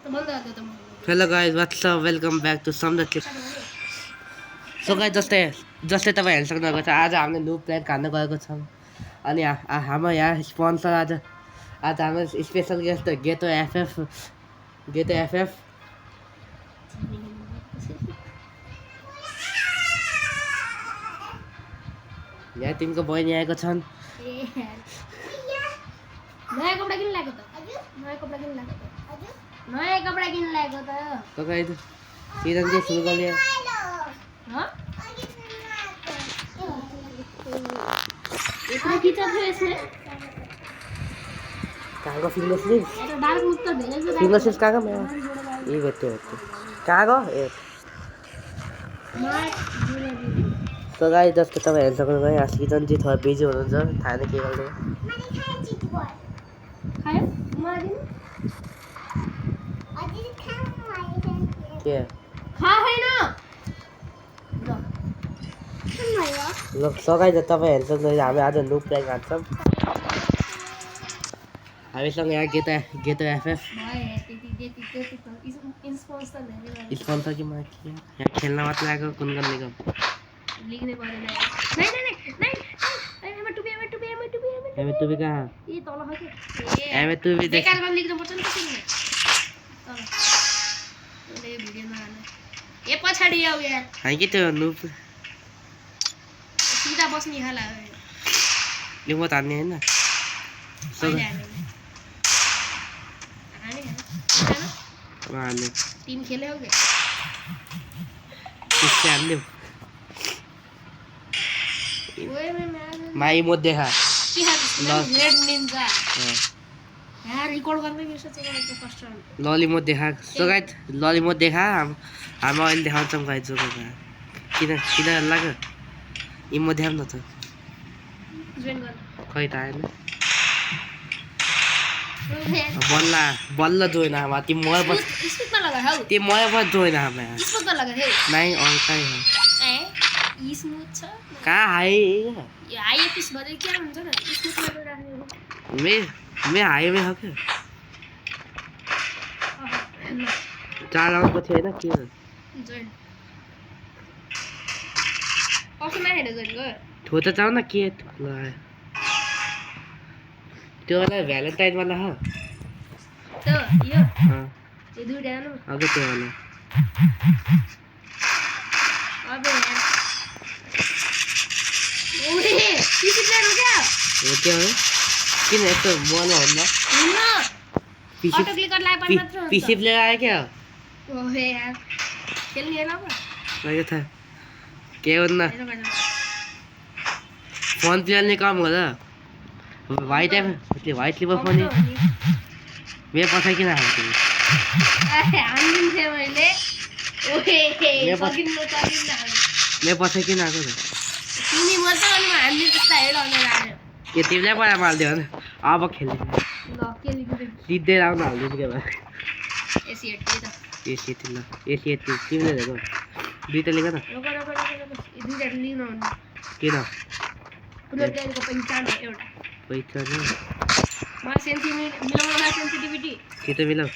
Hello guys, what's up? Welcome back to some the clip. So guys, जस्तै तपाईं हेर्न सक्नुहुन्छ आज हामीले न्यू प्लान खान गएको छौं अनि हाम्रो यहाँ स्पोन्सर आज हाम्रो स्पेशल गेस्ट गेटो एफएफ यहाँ तिनको बहिनी आएको छन् नयाँ कपडा किन ल्याएको त तो गाइस सीजन के सुरु गरे इतना खींचा था इसमें कहाँ को फिंगरस्लिप तो डार्क मुक्त भेजे जो फिंगरस्लिप कहाँ का मैं ये बेटे कहाँ को तो गाइस जस्तो तपाईं हेर्न सक्नुहुन्छ यहाँ सीजन चाहिँ थोरै बिजी हुनुहुन्छ थाहा नै के गर्दै खायो मलाई दिनु के खा हैन ल सगाइ त तपाईं हेर्न सक्नुहुन्छ हामी आज न्यू प्लान खान्छौँ हामीसँग यहाँ गेटो एफएफ स्पोन्सर कि म यहाँ खेल्न मात्र आएको कुन निगम लिखने परेन नहीं एमे टुबी कहाँ ये तल हो के एमे टुबी देख बेकार गर्न लेख्नु पर्छ नि त तिमीले तल ले भिडियोमा हाल्नु ए पछाडी आऊ यार हाइ के त्यो नु सीधा बस्ने खाला यो म तान्ने हैन हाल्ने टीम खेले होगे किससे हाल्ने ओए मैं माई मो देखा के हाल रेड निन्जा यार रिकॉर्ड गर्ने बिर्छ चाहिँ त्यो फर्स्ट लली मो देखा सो गाइस लली मो देखा हामी अहिले देखाउँछौँ गाइस जो किन लाग्यो इ म देखाउन त जोइन गर्न खै त आएन बल्ल जोइन हामा ती मोय बस स्पिकमा लगा हाउ ती मोय बस जोइन हामा स्पिकमा लगा हे नहीं और काय हो ए स्मूथ छ कहाँ हाई ये हाई पिस भरे के हुन्छ न स्मूथ मा राख्ने मैं हाईवे हो क्या चार आउट पछि हैन के जोइन अफमा हेर्न जोइन गर ठो त चाउ न के ल त्यो वाला भ्यालेन्टाइन वाला हो त यो हां ये दुईटा न अगे त्यो वाला अबे यार ओए किसी प्लेयर हो क्या यो के हो किन यस्तो मन हो न हुन्न अटो क्लिक गर्न लाए पनि मात्र पीसी प्लेयर आयो क्या ओहे यार खेल्ने हैन अब लाग्यो था के हो न फोन प्लेयर ने काम होला व्हाइट है व्हाइट लिबर फोन मे पठाइकिन हाल्छु हान्दिन थिए मैले ओहे सकिन मे पठाइकिन आएको छ तिमी मर्छ अनि म हान्दिन त्यस्ता हेड आउन लाग्यो के तिमीलाई परा माल्दियो भने अब खेल्ने ल के लिख्दै जित्दै आउन हाल्दिनु के भयो एसी हेड त्यही त एसी ल एसी तिमीले हेरेको दुईटा लेख न यो दुईटा लिनु हुन्न किन पुनर्जनको पहिचान हो एउटा पहिचान म सेन्सिटिभिटी छिटो मिलाऊ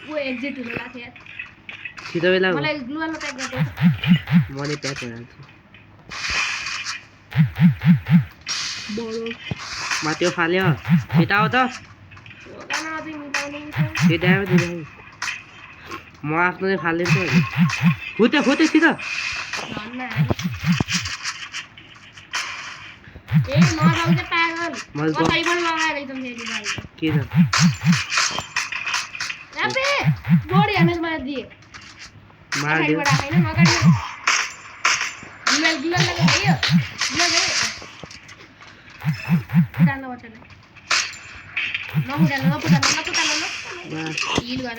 वो एक्जिट हुन लाग्यो यार छिटो मिलाऊ मलाई ग्लुवालमा प्याक गर्दै मले प्याक गरिहाल्छु मा त्यो फाल्यो छिटो आऊ त गाना अझै मिलाउने छिटो आऊ दिनु म आफ्नो नै फालिदिन्छु नि फुट्यो छिटो धन्न ए नजाऊ चाहिँ पागल मैले कसरी पनि लगाएर एकदम फेरि भाइ किन रापे बडी ह्यामेज मारिदिए मार्दियो पछाडिबाट हैन अगाडि ग्लुवाल लगा भयो ग्लुवाल फुटाल्नु पर्छ नपुटाल्नु हिल गर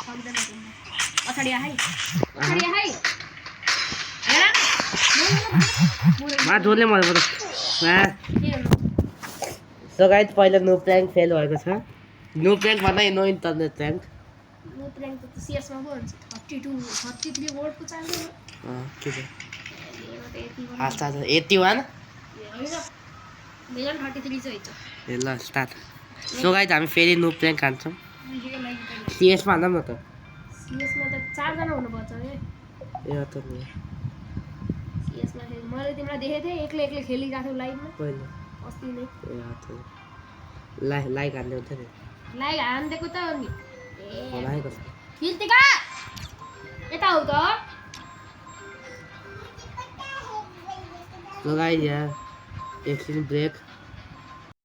सक्दैन पछाडि आइ मा जोडले मलाई पऱ्यो सो गाइस पहिला नो प्र्याङ्क फेल भएको छ नो प्र्याङ्क भन्दा no internet prank no prank त सीएसमा पो हुन्छ 33 वोल्टको चाल्दैन के छ आस्ता 81 मेरो 33 चाहिँ छ ल स्टार्ट सो गाइस हामी फेरि नो प्र्याङ्क खान्छौँ मान्छेको लागि त सिएसमा हान्दा न त सिएसमा त 4 जना हुनुपर्छ रे ए त नि सिएसमा खेल मैले तिमीलाई देखेको थिएँ एक्लै एक्लै खेलिरहेको थियौ लाइभमा पहिले अस्ति नै ए त लाइक हान्दै हुन्थ्यो नि लाइभ हानिदिएको त हो नि हराएको छ फिल्तिका यता आऊ त So guys, yeah, एकछिन ब्रेक